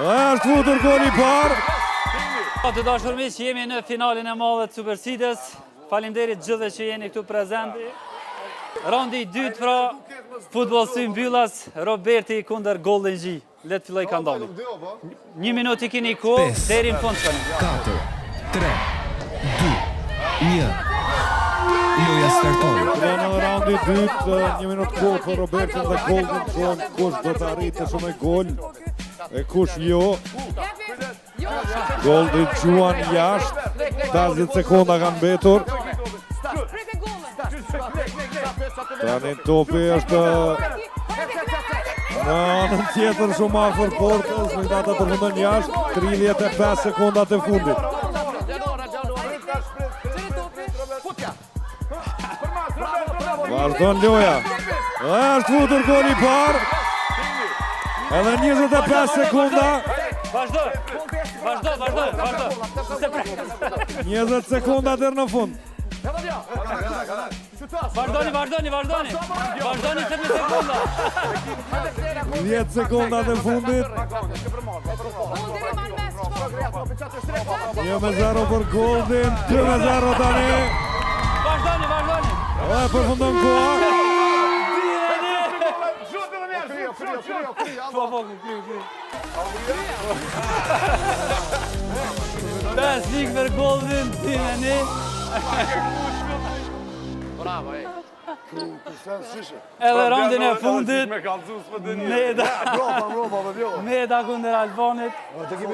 Është futur goli i parë. Të dashur miq, jemi në finalin e madhe të Supersides. Faleminderit gjithëve që jeni këtu prezenti. Raundi i dytë pra futboll sy mbyllas, Roberti kundër Golden G. Le të filloj kandani. 1 minutë i keni kohë deri në fund tani. 4, 3, 2, 1. Loja starton. Në raundi i dytë, 1 minutë kohë për Robertin dhe Golden John. Kush do të arritë shumë gol e kush jo. Golden Juan jashtë, 50 sekonda kanë mbetur. Tani topi është në anën tjetër shumë afër portës, me ata përfundon jashtë, 35 sekondat e fundit. Vazhdon loja. Është futur goli i parë. Edhe 25 sekonda. Vazhdo. 20 sekonda deri në fund. Vazhdoni. Vazhdoni 30 sekonda. 10 sekondat e fundit. 1-0 për Golden, 2-0 tani. Vazhdoni. Dhe përfundon koha. Pes lig për Golden, dineni. Edhe raundin e fundit, Meda kundër Albanit.